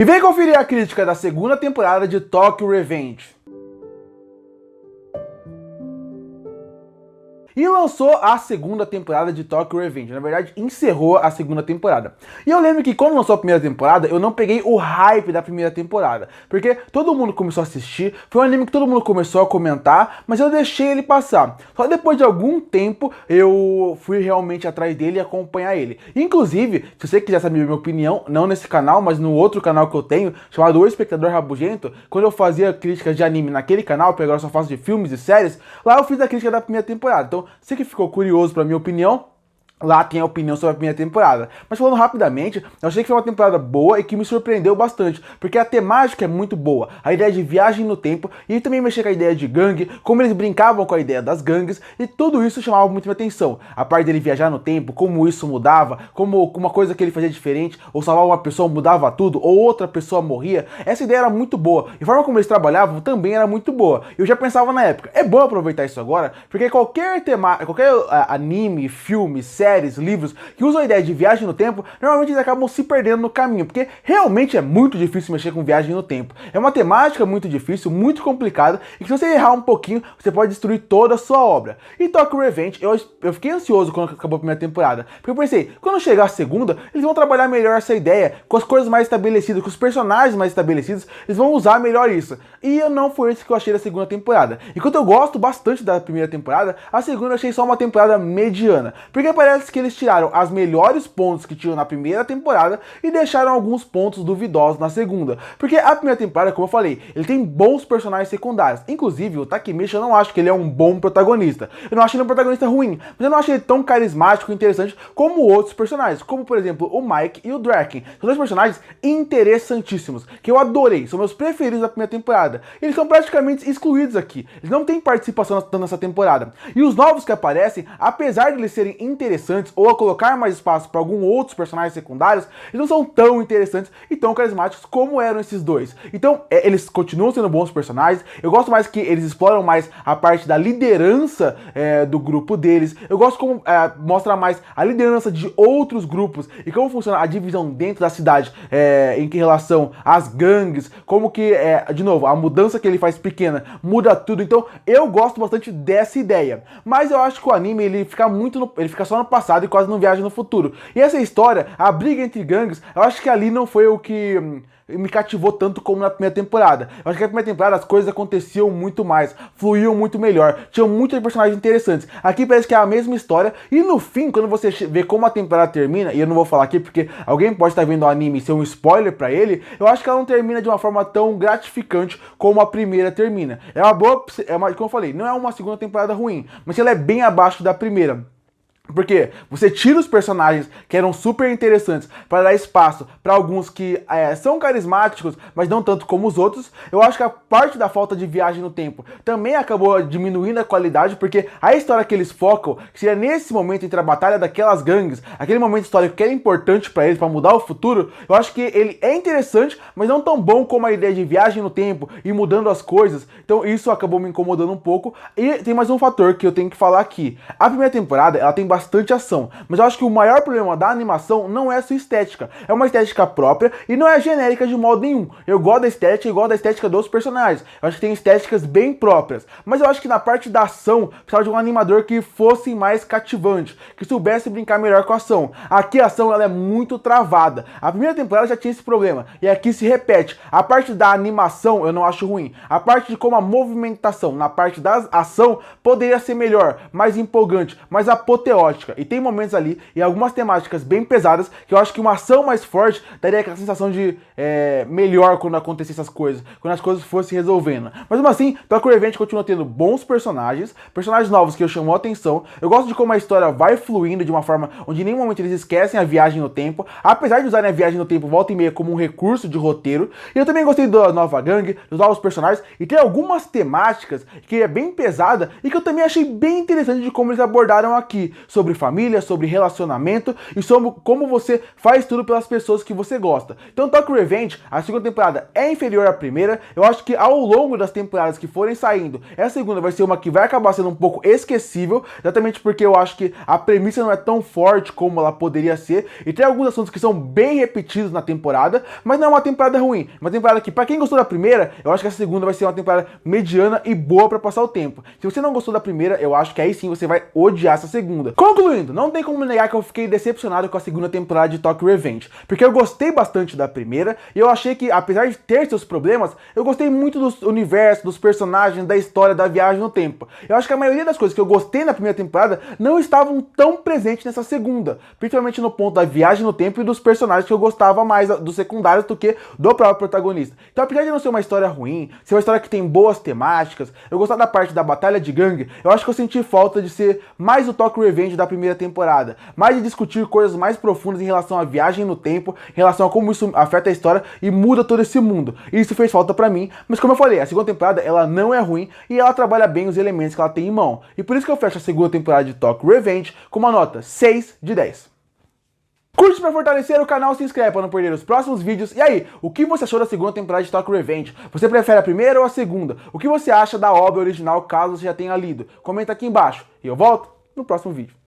E vem conferir a crítica da segunda temporada de Tokyo Revenge. E lançou a segunda temporada de Tokyo Revenge. Na verdade, encerrou a segunda temporada. E eu lembro que quando lançou a primeira temporada, eu não peguei o hype da primeira temporada. Porque todo mundo começou a assistir, foi um anime que todo mundo começou a comentar, mas eu deixei ele passar. Só depois de algum tempo, eu fui realmente atrás dele e acompanhar ele. Inclusive, se você quiser saber a minha opinião, não nesse canal, mas no outro canal que eu tenho, chamado O Espectador Rabugento, quando eu fazia críticas de anime naquele canal, porque agora eu só faço de filmes e séries, lá eu fiz a crítica da primeira temporada. Então, você que ficou curioso pra minha opinião, lá tem a opinião sobre a primeira temporada. Mas falando rapidamente, eu achei que foi uma temporada boa e que me surpreendeu bastante, porque a temática é muito boa, a ideia de viagem no tempo, e também mexer com a ideia de gangue, como eles brincavam com a ideia das gangues, e tudo isso chamava muito minha atenção. A parte dele viajar no tempo, como isso mudava, como uma coisa que ele fazia diferente, ou salvar uma pessoa mudava tudo, ou outra pessoa morria, essa ideia era muito boa. E a forma como eles trabalhavam também era muito boa. Eu já pensava na época, é bom aproveitar isso agora, porque qualquer anime, filme, série, livros que usam a ideia de viagem no tempo, normalmente eles acabam se perdendo no caminho, porque realmente é muito difícil mexer com viagem no tempo. É uma temática muito difícil, muito complicada, e que se você errar um pouquinho, você pode destruir toda a sua obra. E Tokyo Revenge, eu fiquei ansioso quando acabou a primeira temporada, porque eu pensei, quando chegar a segunda, eles vão trabalhar melhor essa ideia, com as coisas mais estabelecidas, com os personagens mais estabelecidos, eles vão usar melhor isso. E não foi isso que eu achei da segunda temporada. Enquanto eu gosto bastante da primeira temporada, a segunda eu achei só uma temporada mediana, porque parece que eles tiraram os melhores pontos que tinham na primeira temporada e deixaram alguns pontos duvidosos na segunda. Porque a primeira temporada, como eu falei, ele tem bons personagens secundários. Inclusive, o Takemichi, eu não acho que ele é um bom protagonista. Eu não acho ele um protagonista ruim, mas eu não acho ele tão carismático e interessante como outros personagens, como, por exemplo, o Mike e o Draken. São dois personagens interessantíssimos, que eu adorei, são meus preferidos da primeira temporada. Eles são praticamente excluídos aqui. Eles não têm participação nessa temporada. E os novos que aparecem, apesar de eles serem interessantes, ou a colocar mais espaço para alguns outros personagens secundários, eles não são tão interessantes e tão carismáticos como eram esses dois. Então, eles continuam sendo bons personagens. Eu gosto mais que eles exploram mais a parte da liderança do grupo deles. Eu gosto como mostra mais a liderança de outros grupos e como funciona a divisão dentro da cidade em relação às gangues, como que, de novo, a mudança que ele faz pequena muda tudo. Então, eu gosto bastante dessa ideia. Mas eu acho que o anime, ele fica só no passado e quase não viaja no futuro. E essa história, a briga entre gangues, eu acho que ali não foi o que me cativou tanto como na primeira temporada. Eu acho que na primeira temporada as coisas aconteciam muito mais, fluíam muito melhor, tinham muitos personagens interessantes. Aqui parece que é a mesma história, e no fim, quando você vê como a temporada termina, e eu não vou falar aqui porque alguém pode estar vendo o anime e ser um spoiler pra ele, eu acho que ela não termina de uma forma tão gratificante como a primeira termina. Como eu falei, não é uma segunda temporada ruim, mas ela é bem abaixo da primeira. Porque você tira os personagens que eram super interessantes para dar espaço para alguns que são carismáticos, mas não tanto como os outros. Eu acho que a parte da falta de viagem no tempo também acabou diminuindo a qualidade, porque a história que eles focam, que seria nesse momento entre a batalha daquelas gangues, aquele momento histórico que era importante para eles, para mudar o futuro, eu acho que ele é interessante, mas não tão bom como a ideia de viagem no tempo e mudando as coisas. Então isso acabou me incomodando um pouco. E tem mais um fator que eu tenho que falar aqui. A primeira temporada, ela tem bastante ação, mas eu acho que o maior problema da animação não é a sua estética, é uma estética própria e não é genérica de modo nenhum. Eu gosto da estética e gosto da estética dos personagens, eu acho que tem estéticas bem próprias, mas eu acho que na parte da ação precisava de um animador que fosse mais cativante, que soubesse brincar melhor com a ação. Aqui a ação ela é muito travada, a primeira temporada já tinha esse problema e aqui se repete. A parte da animação eu não acho ruim, a parte de como a movimentação na parte da ação poderia ser melhor, mais empolgante, mais apoteótica. E tem momentos ali e algumas temáticas bem pesadas que eu acho que uma ação mais forte daria aquela sensação de melhor quando acontecesse essas coisas, quando as coisas fossem resolvendo. Mas mesmo assim, Tokyo Revenge continua tendo bons personagens novos que eu chamou a atenção. Eu gosto de como a história vai fluindo de uma forma onde em nenhum momento eles esquecem a viagem no tempo, apesar de usarem a viagem no tempo volta e meia como um recurso de roteiro. E eu também gostei da nova gangue, dos novos personagens, e tem algumas temáticas que é bem pesada e que eu também achei bem interessante de como eles abordaram aqui, sobre família, sobre relacionamento e sobre como você faz tudo pelas pessoas que você gosta. Então Tokyo Revenge, a segunda temporada é inferior à primeira. Eu acho que ao longo das temporadas que forem saindo, essa segunda vai ser uma que vai acabar sendo um pouco esquecível, exatamente porque eu acho que a premissa não é tão forte como ela poderia ser, e tem alguns assuntos que são bem repetidos na temporada, mas não é uma temporada ruim. Uma temporada que, pra quem gostou da primeira, eu acho que essa segunda vai ser uma temporada mediana e boa pra passar o tempo. Se você não gostou da primeira, eu acho que aí sim você vai odiar essa segunda. Concluindo, não tem como negar que eu fiquei decepcionado com a segunda temporada de Tokyo Revenge, porque eu gostei bastante da primeira, e eu achei que, apesar de ter seus problemas, eu gostei muito do universo, dos personagens, da história, da viagem no tempo. Eu acho que a maioria das coisas que eu gostei na primeira temporada não estavam tão presentes nessa segunda, principalmente no ponto da viagem no tempo e dos personagens que eu gostava mais dos secundários do que do próprio protagonista. Então, apesar de não ser uma história ruim, ser uma história que tem boas temáticas, eu gostar da parte da batalha de gangue, eu acho que eu senti falta de ser mais o Tokyo Revenge da primeira temporada, mais de discutir coisas mais profundas em relação à viagem no tempo, em relação a como isso afeta a história e muda todo esse mundo. E isso fez falta pra mim, mas como eu falei, a segunda temporada ela não é ruim e ela trabalha bem os elementos que ela tem em mão. E por isso que eu fecho a segunda temporada de Tokyo Revenge com uma nota 6 de 10. Curte pra fortalecer o canal, se inscreve pra não perder os próximos vídeos. E aí, o que você achou da segunda temporada de Tokyo Revenge? Você prefere a primeira ou a segunda? O que você acha da obra original, caso você já tenha lido? Comenta aqui embaixo. E eu volto no próximo vídeo.